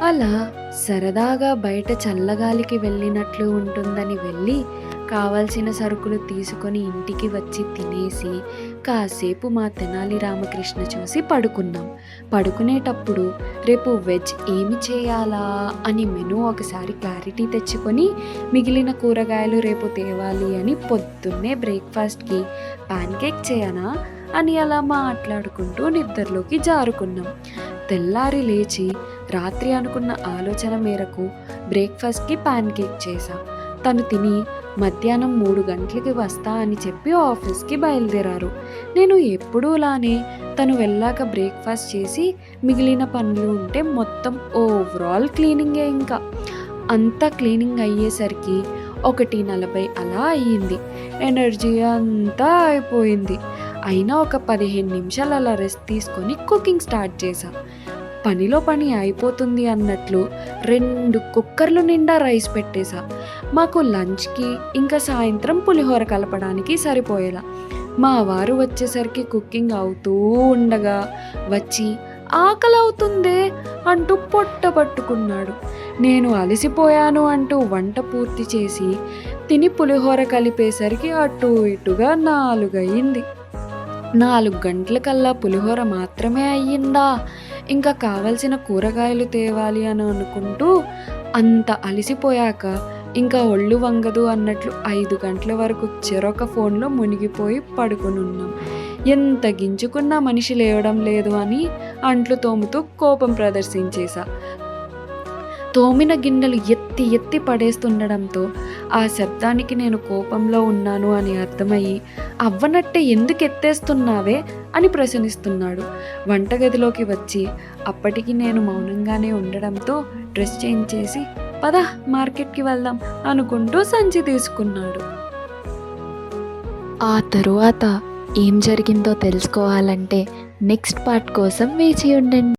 అలా సరదాగా బయట చల్లగాలికి వెళ్ళినట్లు ఉంటుందని వెళ్ళి కావాల్సిన సరుకులు తీసుకొని ఇంటికి వచ్చి తినేసి కాసేపు మా తెనాలి రామకృష్ణ చూసి పడుకున్నాం. పడుకునేటప్పుడు రేపు వెజ్ ఏమి చేయాలా అని మెనూ ఒకసారి క్లారిటీ తెచ్చుకొని మిగిలిన కూరగాయలు రేపు తేవాలి అని పొద్దున్నే బ్రేక్ఫాస్ట్కి ప్యాన్ కేక్ చేయనా అని అలా మాట్లాడుకుంటూ నిద్రలోకి జారుకున్నాం. తెల్లారి లేచి రాత్రి అనుకున్న ఆలోచన మేరకు బ్రేక్ఫాస్ట్కి ప్యాన్ కేక్ చేశా. తను తిని మధ్యాహ్నం 3 గంటలకి వస్తా అని చెప్పి ఆఫీస్కి బయలుదేరారు. నేను ఎప్పుడూలానే తను వెళ్ళాక బ్రేక్ఫాస్ట్ చేసి మిగిలిన పనులు ఉంటే మొత్తం ఓవరాల్ క్లీనింగే. ఇంకా అంతా క్లీనింగ్ అయ్యేసరికి 1:40 అలా అయ్యింది. ఎనర్జీ అంతా అయిపోయింది. అయినా ఒక 15 నిమిషాలు అలా రెస్ట్ తీసుకొని కుకింగ్ స్టార్ట్ చేశా. పనిలో పని అయిపోతుంది అన్నట్లు 2 కుక్కర్లు నిండా రైస్ పెట్టేశా. మాకు లంచ్కి ఇంకా సాయంత్రం పులిహోర కలపడానికి సరిపోయేలా. మా వారు వచ్చేసరికి కుకింగ్ అవుతూ ఉండగా వచ్చి ఆకలి అవుతుందే అంటూ పొట్ట పట్టుకున్నాడు. నేను అలసిపోయాను అంటూ వంట పూర్తి చేసి తిని పులిహోర కలిపేసరికి అటు ఇటుగా 4 అయ్యింది. 4 గంటలకల్లా పులిహోర మాత్రమే అయ్యిందా, ఇంకా కావలసిన కూరగాయలు తేవాలి అని అనుకుంటూ అంత అలసిపోయాక ఇంకా ఒళ్ళు వంగదు అన్నట్లు 5 గంటల వరకు చెరొక ఫోన్లో మునిగిపోయి పడుకుని ఉన్నాం. ఎంత గింజుకున్నా మనిషి లేవడం లేదు అని అంట్లు తోముతూ కోపం ప్రదర్శించేశా. తోమిన గిన్నెలు ఎత్తి ఎత్తి పడేస్తుండడంతో ఆ శబ్దానికి నేను కోపంలో ఉన్నాను అని అర్థమయ్యి అవ్వనట్టే ఎందుకు ఎత్తేస్తున్నావే అని ప్రశ్నిస్తున్నాడు. వంటగదిలోకి వచ్చి అప్పటికి నేను మౌనంగానే ఉండడంతో డ్రెస్ చేంజ్ చేసి పద మార్కెట్కి వెళ్దాం అనుకుంటూ సంచి తీసుకున్నాడు. ఆ తరువాత ఏం జరిగిందో తెలుసుకోవాలంటే నెక్స్ట్ పార్ట్ కోసం వేచి ఉండండి.